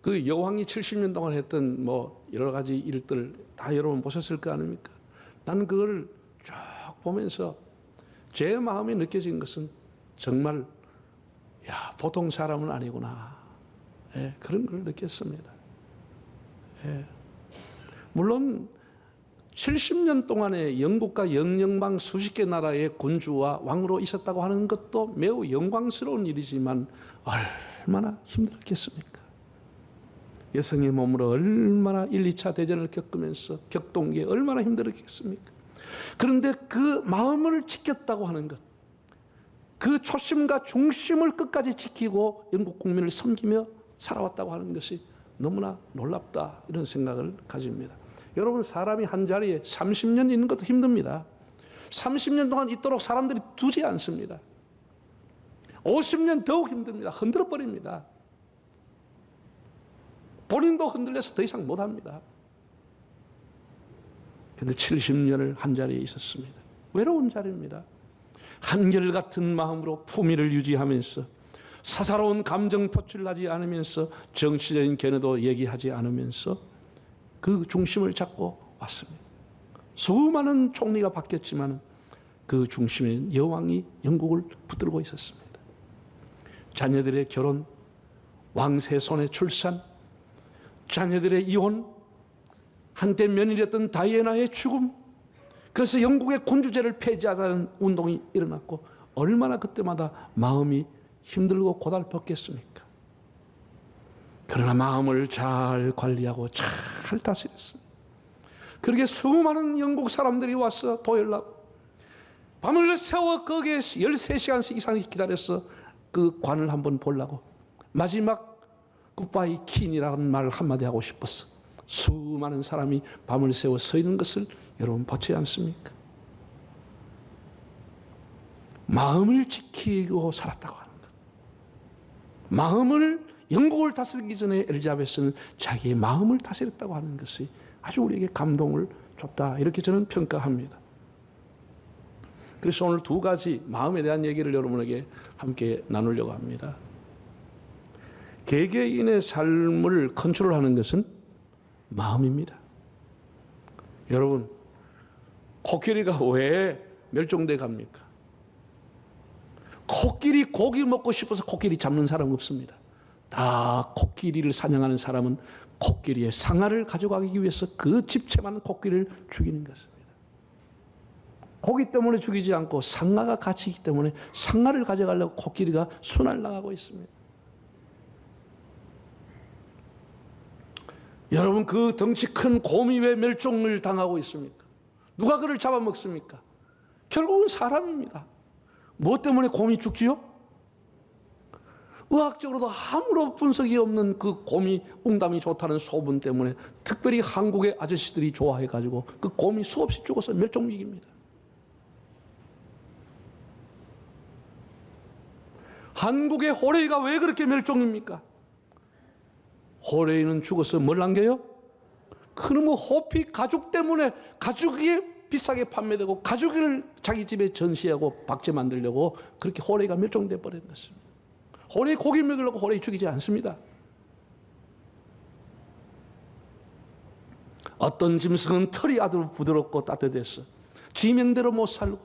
그 여왕이 70년 동안 했던 뭐 여러 가지 일들 다 여러분 보셨을 거 아닙니까? 나는 그걸 쭉 보면서 제 마음에 느껴진 것은 정말 야, 보통 사람은 아니구나. 예, 그런 걸 느꼈습니다. 예. 물론 70년 동안에 영국과 영영방 수십 개 나라의 군주와 왕으로 있었다고 하는 것도 매우 영광스러운 일이지만 얼마나 힘들었겠습니까? 여성의 몸으로 얼마나 1, 2차 대전을 겪으면서 겪던 게 얼마나 힘들었겠습니까? 그런데 그 마음을 지켰다고 하는 것, 그 초심과 중심을 끝까지 지키고 영국 국민을 섬기며 살아왔다고 하는 것이 너무나 놀랍다, 이런 생각을 가집니다. 여러분, 사람이 한 자리에 30년 있는 것도 힘듭니다. 30년 동안 있도록 사람들이 두지 않습니다. 50년 더욱 힘듭니다. 흔들어 버립니다. 본인도 흔들려서 더 이상 못합니다. 그런데 70년을 한 자리에 있었습니다. 외로운 자리입니다. 한결같은 마음으로 품위를 유지하면서 사사로운 감정 표출하지 않으면서 정치적인 견해도 얘기하지 않으면서 그 중심을 잡고 왔습니다. 수많은 총리가 바뀌었지만 그 중심에 여왕이 영국을 붙들고 있었습니다. 자녀들의 결혼, 왕세 손의 출산, 자녀들의 이혼, 한때 며느리였던 다이애나의 죽음, 그래서 영국의 군주제를 폐지하자는 운동이 일어났고 얼마나 그때마다 마음이 힘들고 고달팠겠습니까? 그러나 마음을 잘 관리하고 잘 다스렸습니다. 그렇게 수많은 영국 사람들이 와서 도열하고 밤을 새워 거기에 13시간씩 이상 기다려서 그 관을 한번 보려고 마지막 굿바이 퀸이라는 말을 한마디 하고 싶었어. 수많은 사람이 밤을 새워 서 있는 것을 여러분 보지 않습니까? 마음을 지키고 살았다고 하는 것. 마음을, 영국을 다스리기 전에 엘리자베스는 자기의 마음을 다스렸다고 하는 것이 아주 우리에게 감동을 줬다, 이렇게 저는 평가합니다. 그래서 오늘 두 가지 마음에 대한 얘기를 여러분에게 함께 나누려고 합니다. 개개인의 삶을 컨트롤하는 것은 마음입니다. 여러분, 코끼리가 왜 멸종돼 갑니까? 코끼리 고기 먹고 싶어서 코끼리 잡는 사람 없습니다. 다 코끼리를 사냥하는 사람은 코끼리의 상아를 가져가기 위해서 그 집채만 코끼리를 죽이는 것입니다. 고기 때문에 죽이지 않고 상아가 같이 있기 때문에 상아를 가져가려고 코끼리가 순환을 나가고 있습니다. 여러분, 그 덩치 큰 곰이 왜 멸종을 당하고 있습니까? 누가 그를 잡아먹습니까? 결국은 사람입니다. 무엇 때문에 곰이 죽지요? 의학적으로도 아무런 분석이 없는 그 곰이 웅담이 좋다는 소문 때문에 특별히 한국의 아저씨들이 좋아해가지고 그 곰이 수없이 죽어서 멸종위기입니다. 한국의 호레이가 왜 그렇게 멸종입니까? 호레이는 죽어서 뭘 남겨요? 그놈의 호피 가죽 때문에, 가죽이 비싸게 판매되고 가죽을 자기 집에 전시하고 박제 만들려고 그렇게 호레이가 멸종돼 버린 것입니다. 호레이 고기 먹으려고 호레이 죽이지 않습니다. 어떤 짐승은 털이 아주 부드럽고 따뜻해서 지명대로 못 살고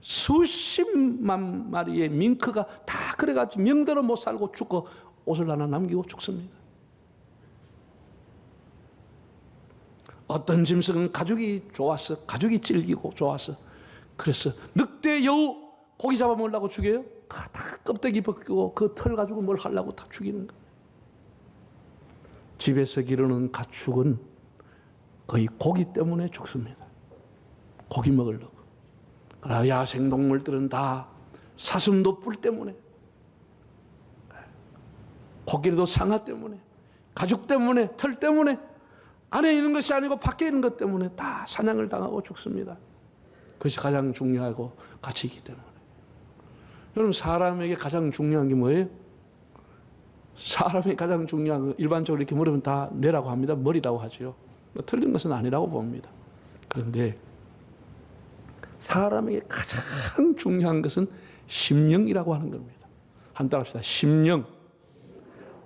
수십만 마리의 밍크가 다 그래가지고 명대로 못 살고 죽고 옷을 하나 남기고 죽습니다. 어떤 짐승은 가죽이 좋아서, 가죽이 질기고 좋아서, 그래서 늑대, 여우 고기 잡아먹으려고 죽여요? 다 껍데기 벗기고 그 털 가지고 뭘 하려고 다 죽이는 거예요. 집에서 기르는 가축은 거의 고기 때문에 죽습니다. 고기 먹으려고. 그러나 야생동물들은 다 사슴도 뿔 때문에, 코끼리도 상아 때문에, 가죽 때문에, 털 때문에, 안에 있는 것이 아니고 밖에 있는 것 때문에 다 사냥을 당하고 죽습니다. 그것이 가장 중요하고 가치이기 때문에. 여러분, 사람에게 가장 중요한 게 뭐예요? 사람에게 가장 중요한 건 일반적으로 이렇게 물으면 다 뇌라고 합니다. 머리라고 하죠. 틀린 것은 아니라고 봅니다. 그런데 사람에게 가장 중요한 것은 심령이라고 하는 겁니다. 한번 따라합시다. 심령,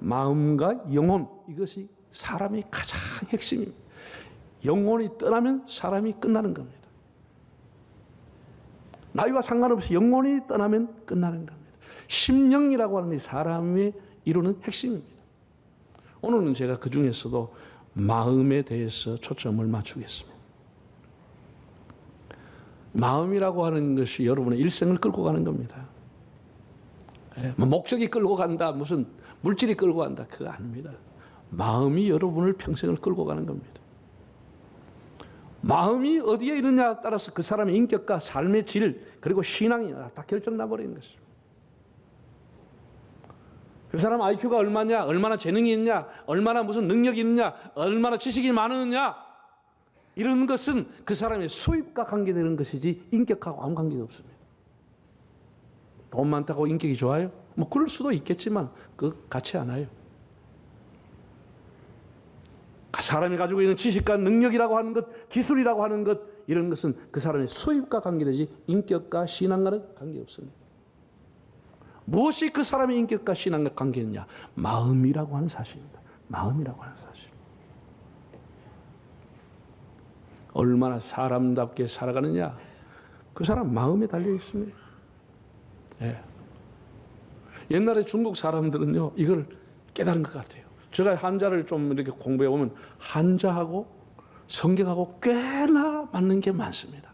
마음과 영혼. 이것이 사람의 가장 핵심입니다. 영혼이 떠나면 사람이 끝나는 겁니다. 나이와 상관없이 영혼이 떠나면 끝나는 겁니다. 심령이라고 하는 게 사람의 이루는 핵심입니다. 오늘은 제가 그 중에서도 마음에 대해서 초점을 맞추겠습니다. 마음이라고 하는 것이 여러분의 일생을 끌고 가는 겁니다. 목적이 끌고 간다, 무슨 물질이 끌고 간다, 그거 아닙니다. 마음이 여러분을 평생을 끌고 가는 겁니다. 마음이 어디에 있느냐에 따라서 그 사람의 인격과 삶의 질, 그리고 신앙이 다 결정나버리는 것입니다. 그 사람 IQ가 얼마냐, 얼마나 재능이 있냐, 얼마나 무슨 능력이 있느냐, 얼마나 지식이 많으냐, 이런 것은 그 사람의 수입과 관계되는 것이지 인격하고 아무 관계가 없습니다. 돈 많다고 인격이 좋아요? 뭐 그럴 수도 있겠지만 그 같지 않아요. 사람이 가지고 있는 지식과 능력이라고 하는 것, 기술이라고 하는 것, 이런 것은 그 사람의 수입과 관계되지 인격과 신앙과는 관계없습니다. 무엇이 그 사람의 인격과 신앙과 관계있냐? 마음이라고 하는 사실입니다. 마음이라고 하는 사실. 얼마나 사람답게 살아가느냐? 그 사람 마음에 달려 있습니다. 예. 옛날에 중국 사람들은요, 이걸 깨달은 것 같아요. 제가 한자를 좀 이렇게 공부해 보면 한자하고 성경하고 꽤나 맞는 게 많습니다.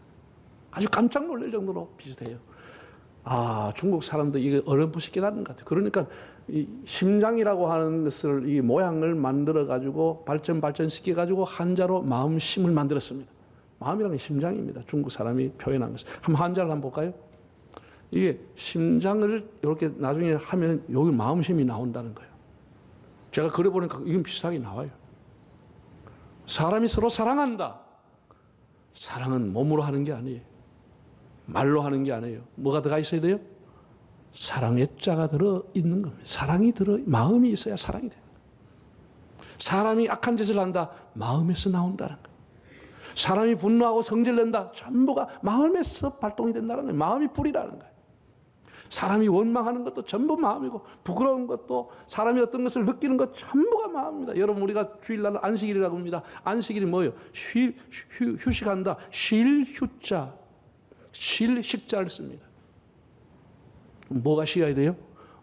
아주 깜짝 놀랄 정도로 비슷해요. 아, 중국 사람도 이게 어렴풋이 깨닫는 것 같아요. 그러니까 이 심장이라고 하는 것을 이 모양을 만들어 가지고 발전시켜 가지고 한자로 마음심을 만들었습니다. 마음이라는 게 심장입니다. 중국 사람이 표현한 것을. 한번 한자를 한번 볼까요? 이게 심장을 이렇게 나중에 하면 여기 마음심이 나온다는 거예요. 제가 그려보니까 이건 비슷하게 나와요. 사람이 서로 사랑한다. 사랑은 몸으로 하는 게 아니에요. 말로 하는 게 아니에요. 뭐가 들어가 있어야 돼요? 사랑의 자가 들어있는 겁니다. 마음이 있어야 사랑이 돼요. 사람이 악한 짓을 한다. 마음에서 나온다는 거예요. 사람이 분노하고 성질낸다. 전부가 마음에서 발동이 된다는 거예요. 마음이 불이라는 거예요. 사람이 원망하는 것도 전부 마음이고, 부끄러운 것도, 사람이 어떤 것을 느끼는 것 전부가 마음입니다. 여러분, 우리가 주일날 안식일이라고 합니다. 안식일이 뭐예요? 휴식한다. 쉴 휴자, 쉴 식자를 씁니다. 뭐가 쉬어야 돼요?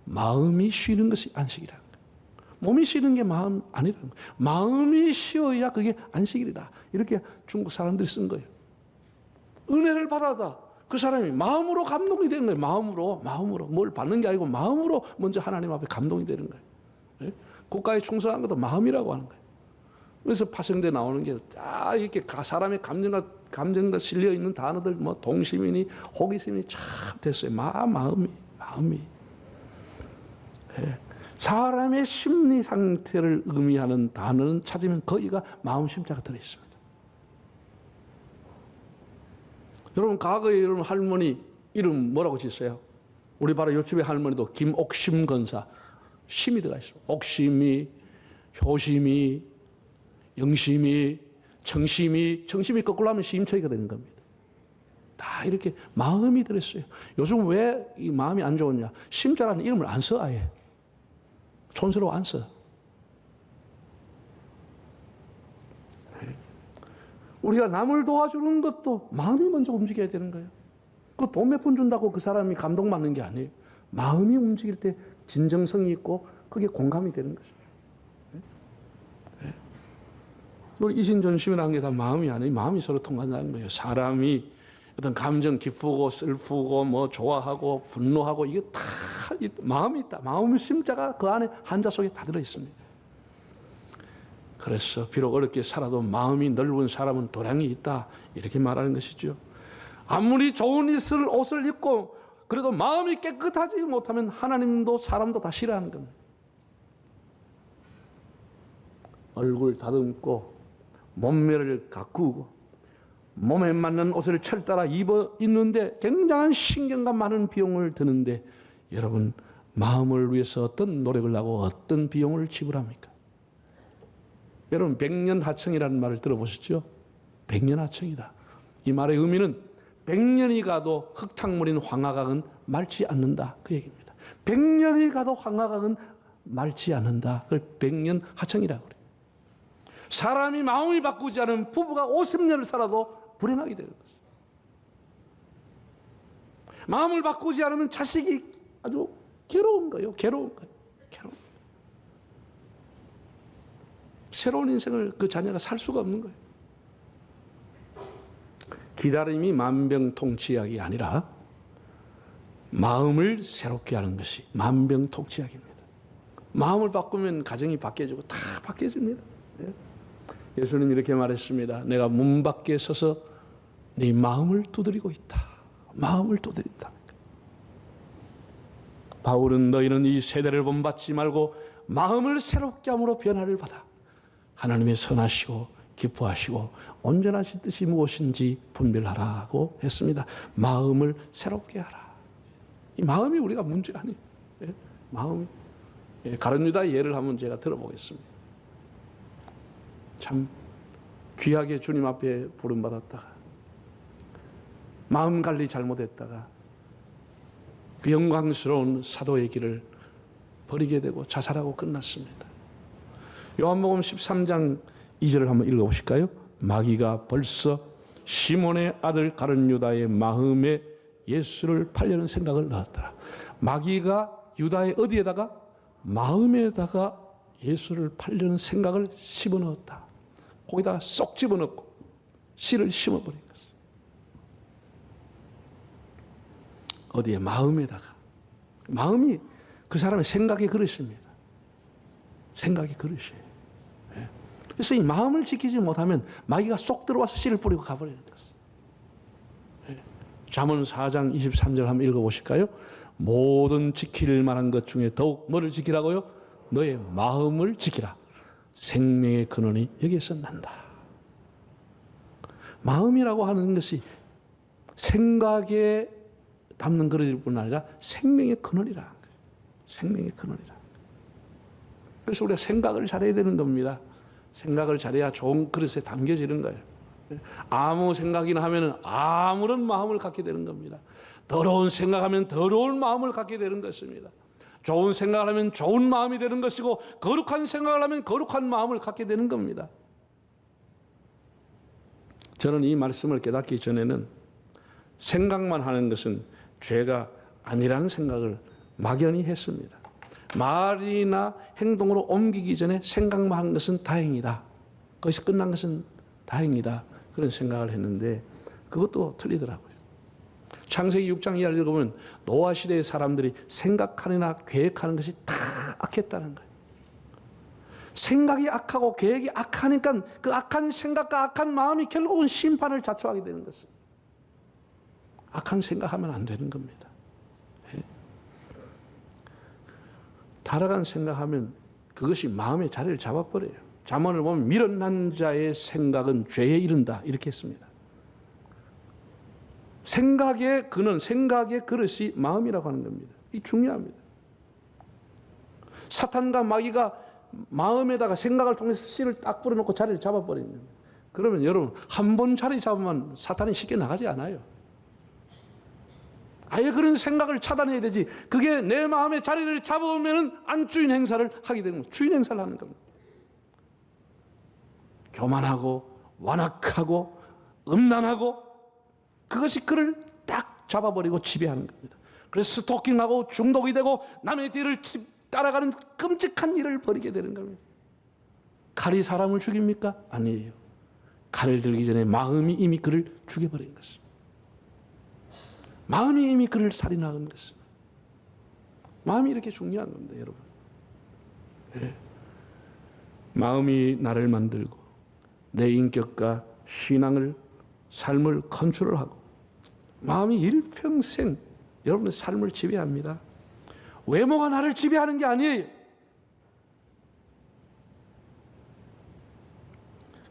마음이 쉬는 것이 안식이라는 거예요. 몸이 쉬는 게 마음 아니라는 거예요. 마음이 쉬어야 그게 안식일이다. 이렇게 중국 사람들이 쓴 거예요. 은혜를 받아다. 그 사람이 마음으로 감동이 되는 거예요. 마음으로. 뭘 받는 게 아니고 마음으로 먼저 하나님 앞에 감동이 되는 거예요. 네? 국가에 충성하는 것도 마음이라고 하는 거예요. 그래서 파생돼 나오는 게 다 이렇게 사람의 감정과 실려 있는 단어들, 뭐 동심이니 호기심이 참 됐어요. 마음이. 네. 사람의 심리 상태를 의미하는 단어는 찾으면 거기가 마음심자가 들어있습니다. 여러분, 과거에 여러분 할머니 이름 뭐라고 짓어요? 우리 바로 요집의 할머니도 김옥심 건사. 심이 들어가 있어요. 옥심이, 효심이, 영심이, 정심이 거꾸로 하면 시임처이가 되는 겁니다. 다 이렇게 마음이 들었어요. 요즘 왜 이 마음이 안 좋으냐? 심자라는 이름을 안 써, 아예. 촌스러워 안 써. 우리가 남을 도와주는 것도 마음이 먼저 움직여야 되는 거예요. 그 돈 몇 푼 준다고 그 사람이 감동받는 게 아니에요. 마음이 움직일 때 진정성이 있고 그게 공감이 되는 것이죠. 우리 이신전심이라는 게 다 마음이 아니에요. 마음이 서로 통한다는 거예요. 사람이 어떤 감정 기쁘고 슬프고 뭐 좋아하고 분노하고 이게 다 마음이 있다. 마음 심자가 그 안에 한자 속에 다 들어 있습니다. 그래서 비록 어렵게 살아도 마음이 넓은 사람은 도량이 있다. 이렇게 말하는 것이죠. 아무리 좋은 옷을 입고 그래도 마음이 깨끗하지 못하면 하나님도 사람도 다 싫어하는 겁니다. 얼굴 다듬고 몸매를 가꾸고 몸에 맞는 옷을 철따라 입어 입는데 굉장한 신경과 많은 비용을 드는데 여러분 마음을 위해서 어떤 노력을 하고 어떤 비용을 지불합니까? 여러분 백년하청이라는 말을 들어보셨죠? 백년하청이다. 이 말의 의미는 100년이 가도 흙탕물인 황하강은 맑지 않는다. 그 얘기입니다. 100년이 가도 황하강은 닳지 않는다. 그걸 백년 하청이라고 그래요. 사람이 마음이 바꾸지 않으면 부부가 50년을 살아도 불행하게 되는 것입니다. 마음을 바꾸지 않으면 자식이 아주 괴로운 거예요. 괴로운 거예요. 괴로운. 새로운 인생을 그 자녀가 살 수가 없는 거예요. 기다림이 만병통치약이 아니라 마음을 새롭게 하는 것이 만병통치약입니다. 마음을 바꾸면 가정이 바뀌어지고 다 바뀌어집니다. 예수는 이렇게 말했습니다. 내가 문 밖에 서서 네 마음을 두드리고 있다. 마음을 두드린다. 바울은 너희는 이 세대를 본받지 말고 마음을 새롭게 함으로 변화를 받아 하나님의 선하시고 기뻐하시고 온전하신 뜻이 무엇인지 분별하라고 했습니다. 마음을 새롭게 하라. 이 마음이 우리가 문제가 아니에요. 마음이. 가룟 유다 예를 한번 제가 들어보겠습니다. 참 귀하게 주님 앞에 부름받았다가 마음 관리 잘못했다가 그 영광스러운 사도의 길을 버리게 되고 자살하고 끝났습니다. 요한복음 13장 2절을 한번 읽어보실까요? 마귀가 벌써 시몬의 아들 가룟 유다의 마음에 예수를 팔려는 생각을 넣었더라. 마귀가 유다의 어디에다가? 마음에다가 예수를 팔려는 생각을 집어넣었다. 거기다가 쏙 집어넣고 씨를 심어버린 것입니다. 어디에? 마음에다가. 마음이 그 사람의 생각의 그릇입니다. 생각의 그릇이에요. 그래서 이 마음을 지키지 못하면 마귀가 쏙 들어와서 씨를 뿌리고 가버리는 것입니다. 잠언 4장 23절 한번 읽어보실까요? 모든 지킬 만한 것 중에 더욱 뭐를 지키라고요? 너의 마음을 지키라. 생명의 근원이 여기에서 난다. 마음이라고 하는 것이 생각에 담는 그릇일 뿐 아니라 생명의 근원이라는 거예요. 생명의 근원이라. 그래서 우리가 생각을 잘해야 되는 겁니다. 생각을 잘해야 좋은 그릇에 담겨지는 거예요. 아무 생각이나 하면 아무런 마음을 갖게 되는 겁니다. 더러운 생각하면 더러운 마음을 갖게 되는 것입니다. 좋은 생각을 하면 좋은 마음이 되는 것이고 거룩한 생각을 하면 거룩한 마음을 갖게 되는 겁니다. 저는 이 말씀을 깨닫기 전에는 생각만 하는 것은 죄가 아니라는 생각을 막연히 했습니다. 말이나 행동으로 옮기기 전에 생각만 한 것은 다행이다. 거기서 끝난 것은 다행이다. 그런 생각을 했는데 그것도 틀리더라고요. 창세기 6장 이하를 읽으면 노아 시대의 사람들이 생각하느나 계획하는 것이 다 악했다는 거예요. 생각이 악하고 계획이 악하니까 그 악한 생각과 악한 마음이 결국은 심판을 자초하게 되는 것입니다. 악한 생각하면 안 되는 겁니다. 타락한 생각하면 그것이 마음의 자리를 잡아버려요. 잠언을 보면 미련한 자의 생각은 죄에 이른다 이렇게 했습니다. 생각의 근원, 생각의 그릇이 마음이라고 하는 겁니다. 이 중요합니다. 사탄과 마귀가 마음에다가 생각을 통해서 씨를 딱 뿌려놓고 자리를 잡아버리는 겁니다. 그러면 여러분 한 번 자리 잡으면 사탄이 쉽게 나가지 않아요. 아예 그런 생각을 차단해야 되지. 그게 내 마음의 자리를 잡으면 안주인 행사를 하게 되는 거예요. 주인 행사를 하는 겁니다. 교만하고 완악하고 음란하고 그것이 그를 딱 잡아버리고 지배하는 겁니다. 그래서 스토킹하고 중독이 되고 남의 뒤를 따라가는 끔찍한 일을 벌이게 되는 겁니다. 칼이 사람을 죽입니까? 아니에요. 칼을 들기 전에 마음이 이미 그를 죽여버린 것입니다. 마음이 이미 그를 살인하는 것입니다. 마음이 이렇게 중요한 겁니다, 여러분. 네. 마음이 나를 만들고 내 인격과 신앙을 삶을 컨트롤하고 마음이 일평생 여러분의 삶을 지배합니다. 외모가 나를 지배하는 게 아니에요.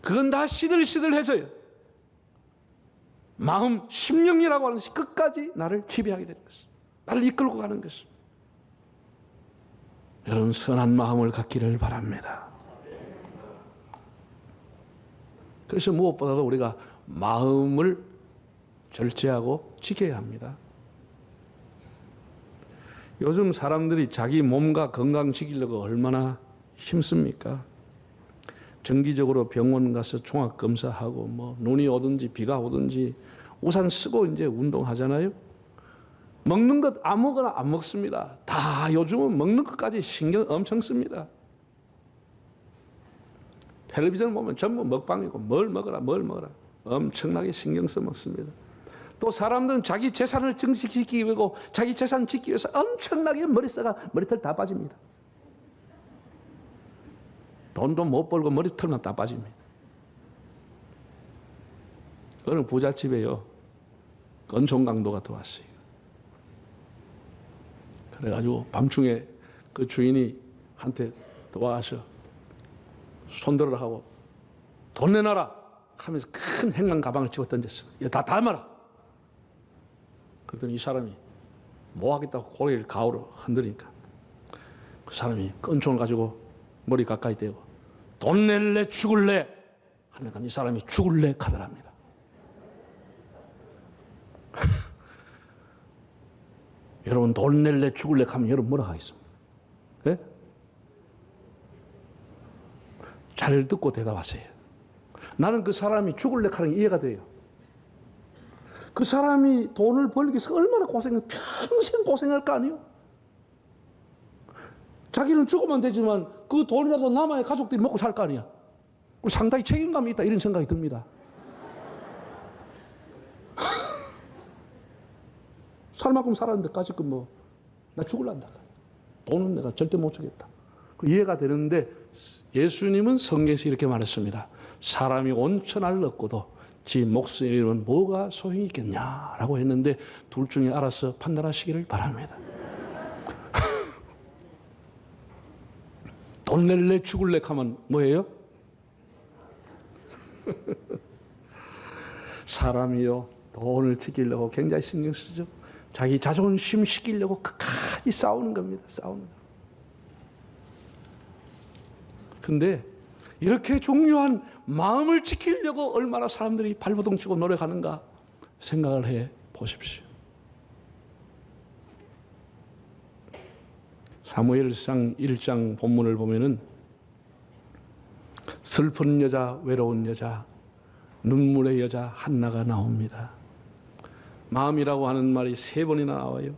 그건 다 시들시들해져요. 마음, 심령이라고 하는 것이 끝까지 나를 지배하게 되는 것입니다. 나를 이끌고 가는 것입니다. 여러분 선한 마음을 갖기를 바랍니다. 그래서 무엇보다도 우리가 마음을 절제하고 지켜야 합니다. 요즘 사람들이 자기 몸과 건강 지키려고 얼마나 힘씁니까? 정기적으로 병원 가서 종합 검사하고 뭐 눈이 오든지 비가 오든지 우산 쓰고 이제 운동하잖아요. 먹는 것 아무거나 안 먹습니다. 다 요즘은 먹는 것까지 신경 엄청 씁니다. 텔레비전 보면 전부 먹방이고 뭘 먹어라 엄청나게 신경 써 먹습니다. 또 사람들은 자기 재산을 증식시키기 위해서 자기 재산 지키기 위해서 엄청나게 머리털 다 빠집니다. 돈도 못 벌고 머리털만 다 빠집니다. 어느 부잣집에요, 건총 강도가 들어왔어요. 그래가지고 밤중에 그 주인이 한테 도와서 손들어라 하고 돈 내놔라 하면서 큰 행랑 가방을 집어 던졌어. 이거 다 담아라. 그랬더니 이 사람이 뭐 하겠다고 고개를 가오로 흔들으니까 그 사람이 건총을 가지고 머리 가까이 대고 돈 낼래 죽을래 하니까 이 사람이 죽을래 가더랍니다. 여러분 돈 낼래 죽을래 하면 여러분 뭐라 하겠습니까? 네? 잘 듣고 대답하세요. 나는 그 사람이 죽을래 하는 게 이해가 돼요. 그 사람이 돈을 벌기 위해서 얼마나 평생 고생할 거 아니에요? 자기는 죽으면 되지만 그 돈이라도 남아야 가족들이 먹고 살 거 아니야. 상당히 책임감이 있다 이런 생각이 듭니다. 살 만큼 살았는데 까짓 뭐 나 죽을란다. 돈은 내가 절대 못 주겠다. 이해가 되는데 예수님은 성경에서 이렇게 말했습니다. 사람이 온천을 얻고도 지 목숨을 잃으면 뭐가 소용이 있겠냐라고 했는데 둘 중에 알아서 판단하시기를 바랍니다. 돈 낼래 죽을래 하면 뭐예요? 사람이요 돈을 지키려고 굉장히 신경 쓰죠. 자기 자존심 지키려고 끝까지 싸우는 겁니다. 싸우는 거. 근데 이렇게 중요한 마음을 지키려고 얼마나 사람들이 발버둥 치고 노력하는가 생각을 해 보십시오. 사무엘상 1장 본문을 보면은 슬픈 여자, 외로운 여자, 눈물의 여자 한나가 나옵니다. 마음이라고 하는 말이 3번이나 나와요.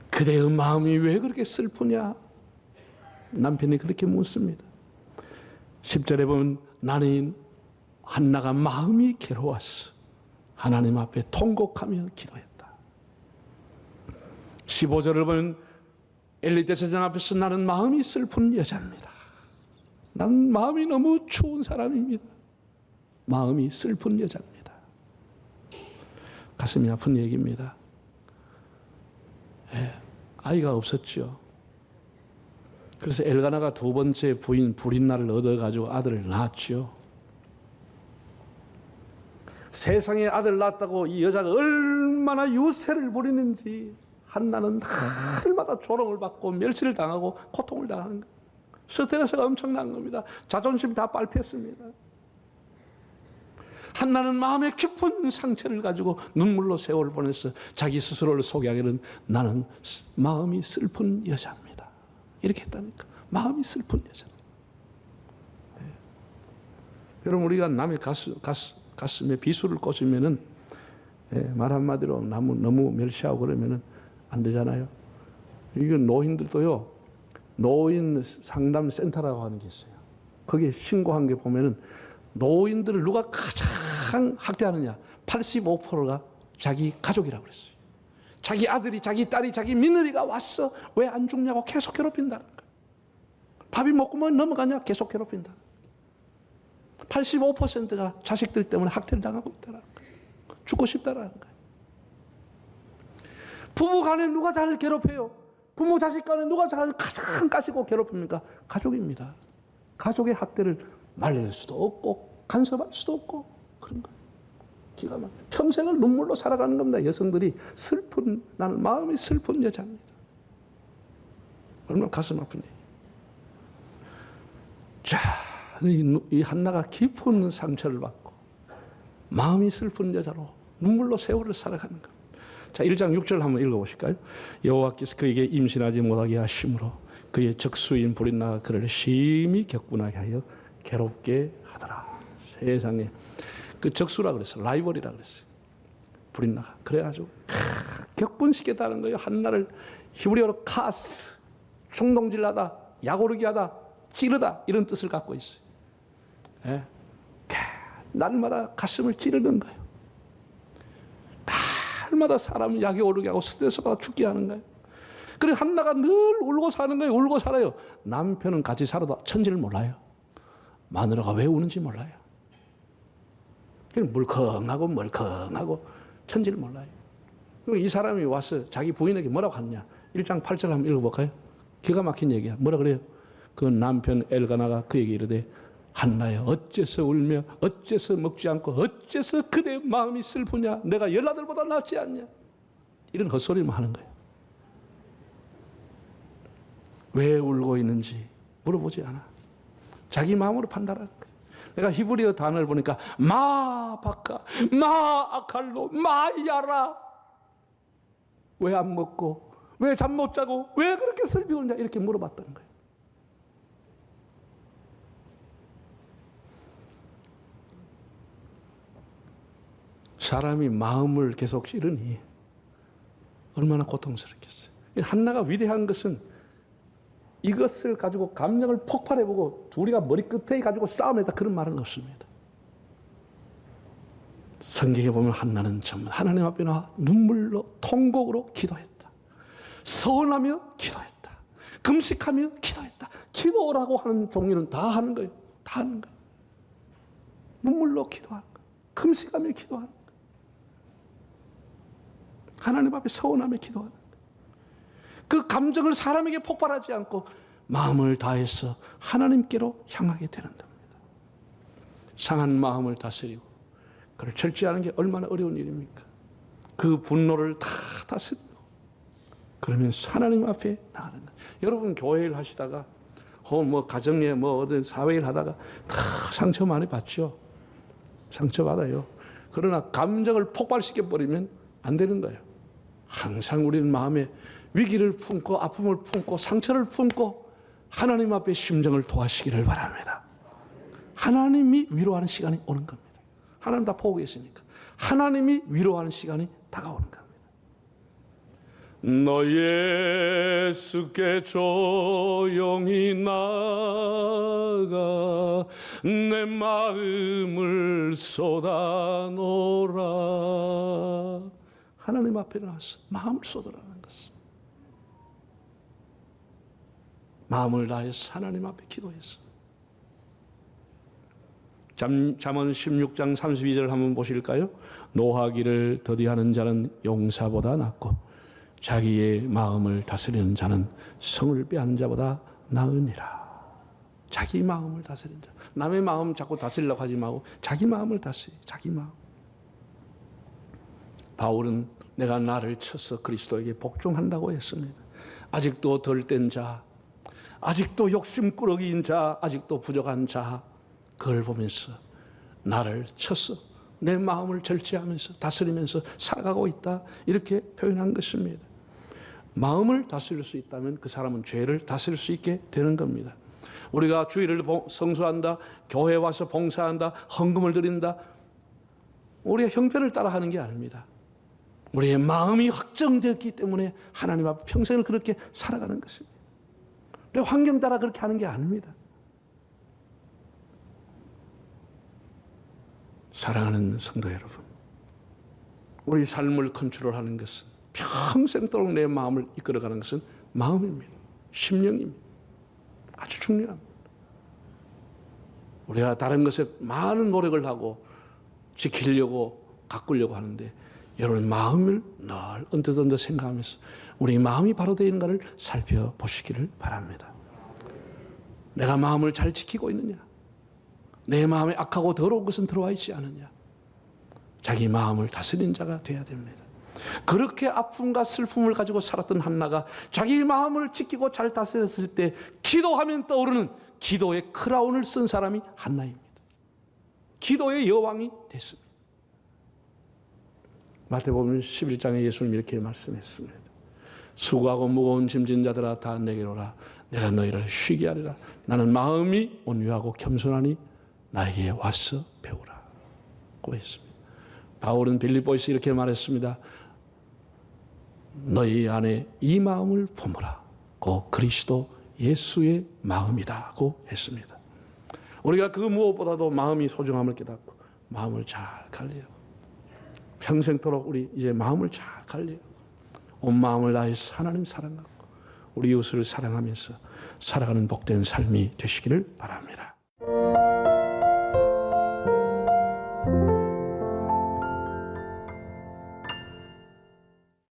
그대의 마음이 왜 그렇게 슬프냐? 남편이 그렇게 묻습니다. 10절에 보면 나는 한나가 마음이 괴로웠어. 하나님 앞에 통곡하며 기도했다. 15절을 보면 엘리 대제사장 앞에서 나는 마음이 슬픈 여자입니다. 나는 마음이 너무 추운 사람입니다. 마음이 슬픈 여자입니다. 가슴이 아픈 얘기입니다. 아이가 없었죠. 그래서 엘가나가 2번째 부인 브린나를 얻어가지고 아들을 낳았죠. 세상에 아들 낳았다고 이 여자가 얼마나 유세를 부리는지 한나는 날마다 조롱을 받고 멸시를 당하고 고통을 당하는 거예요. 스트레스가 엄청난 겁니다. 자존심이 다 빨폈습니다. 한나는 마음에 깊은 상처를 가지고 눈물로 세월을 보내서 자기 스스로를 소개하기는 나는 마음이 슬픈 여자입니다. 이렇게 했다니까. 마음이 슬픈 여자. 네. 여러분 우리가 남의 가슴에 비수를 꽂으면은 말 한마디로 너무 멸시하고 그러면은 안 되잖아요. 이건 노인들도요. 노인 상담 센터라고 하는 게 있어요. 거기에 신고한 게 보면은 노인들을 누가 가장 학대하느냐? 85%가 자기 가족이라고 그랬어요. 자기 아들이, 자기 딸이, 자기 며느리가 왔어. 왜 안 죽냐고 계속 괴롭힌다는 거예요. 밥이 먹고만 넘어가냐? 계속 괴롭힌다. 85%가 자식들 때문에 학대를 당하고 있다는 거예요. 죽고 싶다는 거예요. 부부 간에 누가 잘 괴롭혀요? 부모 자식 간에 누가 잘 가장 까시고 괴롭힙니까? 가족입니다. 가족의 학대를 말릴 수도 없고 간섭할 수도 없고 그런 거예요. 기가 막혀. 평생을 눈물로 살아가는 겁니다. 여성들이 나는 마음이 슬픈 여자입니다. 얼마나 가슴 아픈 얘기. 자, 이 한나가 깊은 상처를 받고 마음이 슬픈 여자로 눈물로 세월을 살아가는 것. 자, 1장 6절 한번 읽어보실까요? 여호와께서 그에게 임신하지 못하게 하심으로 그의 적수인 브릿나가 그를 심히 격분하게 하여 괴롭게 하더라. 세상에. 그 적수라 그랬어요. 라이벌이라 그랬어요. 브릿나가. 그래가지고 격분시켰다는 거예요. 한나를 히브리어로 카스, 충동질하다, 약오르게 찌르다 이런 뜻을 갖고 있어요. 예. 날마다 가슴을 찌르는 거예요. 날마다 사람을 약이 오르게 하고 스트레스 받아 죽게 하는 거예요. 그래서 한나가 늘 울고 사는 거예요. 울고 살아요. 남편은 같이 살아도 천지를 몰라요. 마누라가 왜 우는지 몰라요. 그냥 멀컹하고 천지를 몰라요. 이 사람이 와서 자기 부인에게 뭐라고 하느냐. 1장 8절 한번 읽어볼까요? 기가 막힌 얘기야. 뭐라 그래요? 그 남편 엘가나가 그에게 이르되 한나야 어째서 울며 어째서 먹지 않고 어째서 그대 마음이 슬프냐. 내가 열나들보다 낫지 않냐. 이런 헛소리만 하는 거예요. 왜 울고 있는지 물어보지 않아. 자기 마음으로 판단하는 거예요. 내가 히브리어 단어를 보니까 마바카, 마아칼로, 마야라. 왜 안 먹고, 왜 잠 못 자고, 왜 그렇게 슬피 울냐 이렇게 물어봤다는 거예요. 사람이 마음을 계속 찌르니 얼마나 고통스럽겠어요. 한나가 위대한 것은 이것을 가지고 감정을 폭발해보고 우리가 머리끝에 가지고 싸움했다 그런 말은 없습니다. 성경에 보면 한나는 정말 하나님 앞에 나와 눈물로 통곡으로 기도했다. 서운하며 기도했다. 금식하며 기도했다. 기도라고 하는 종류는 다 하는 거예요. 다 하는 거예요. 눈물로 기도하는 거예요. 금식하며 기도하는 거예요. 하나님 앞에 서운하며 기도하는 거예요. 그 감정을 사람에게 폭발하지 않고 마음을 다해서 하나님께로 향하게 되는 겁니다. 상한 마음을 다스리고 그걸 절제하는 게 얼마나 어려운 일입니까? 그 분노를 다 다스리고 그러면서 하나님 앞에 나가는 거예요. 여러분 교회일 하시다가 뭐 가정에 뭐 어떤 사회일 하다가 다 상처 많이 받죠. 상처 받아요. 그러나 감정을 폭발시켜 버리면 안 되는 거예요. 항상 우리는 마음에 위기를 품고 아픔을 품고 상처를 품고 하나님 앞에 심정을 도와주시기를 바랍니다. 하나님이 위로하는 시간이 오는 겁니다. 하나님 다 보고 계시니까 하나님이 위로하는 시간이 다가오는 겁니다. 너 예수께 조용히 나가 내 마음을 쏟아놓으라. 하나님 앞에 나와서 마음을 쏟으라는 것입니다. 마음을 다해서 하나님 앞에 기도해서. 잠언 16장 32절 한번 보실까요? 노하기를 더디하는 자는 용사보다 낫고 자기의 마음을 다스리는 자는 성을 빼앗는 자보다 나으니라. 자기 마음을 다스리는 자. 남의 마음 자꾸 다스리려고 하지 말고 자기 마음을 다스리. 자기 마음. 바울은 내가 나를 쳐서 그리스도에게 복종한다고 했습니다. 아직도 덜 된 자, 아직도 욕심꾸러기인 자, 아직도 부족한 자, 그걸 보면서 나를 쳤어. 내 마음을 절제하면서 다스리면서 살아가고 있다. 이렇게 표현한 것입니다. 마음을 다스릴 수 있다면 그 사람은 죄를 다스릴 수 있게 되는 겁니다. 우리가 주일을 성수한다, 교회 와서 봉사한다, 헌금을 드린다. 우리의 형편을 따라 하는 게 아닙니다. 우리의 마음이 확정되었기 때문에 하나님 앞에 평생을 그렇게 살아가는 것입니다. 환경 따라 그렇게 하는 게 아닙니다. 사랑하는 성도 여러분, 우리 삶을 컨트롤하는 것은 평생도록 내 마음을 이끌어가는 것은 마음입니다. 심령입니다. 아주 중요합니다. 우리가 다른 것에 많은 노력을 하고 지키려고 가꾸려고 하는데 여러분 마음을 늘 언뜻 생각하면서 우리 마음이 바로 되어 있는가를 살펴보시기를 바랍니다. 내가 마음을 잘 지키고 있느냐? 내 마음에 악하고 더러운 것은 들어와 있지 않느냐? 자기 마음을 다스리는 자가 되어야 됩니다. 그렇게 아픔과 슬픔을 가지고 살았던 한나가 자기 마음을 지키고 잘 다스렸을 때 기도하면 떠오르는 기도의 크라운을 쓴 사람이 한나입니다. 기도의 여왕이 됐습니다. 마태복음 11장에 예수님 이렇게 말씀했습니다. 수고하고 무거운 짐진 자들아 다 내게로 오라. 내가 너희를 쉬게 하리라. 나는 마음이 온유하고 겸손하니 나에게 와서 배우라. 고 했습니다. 바울은 빌립보에서 이렇게 말했습니다. 너희 안에 이 마음을 품으라. 그 그리스도 예수의 마음이다고 했습니다. 우리가 그 무엇보다도 마음이 소중함을 깨닫고 마음을 잘 관리하고 평생토록 우리 이제 마음을 잘 관리하고 온 마음을 다해서 하나님 사랑하고 우리 이웃을 사랑하면서 살아가는 복된 삶이 되시기를 바랍니다.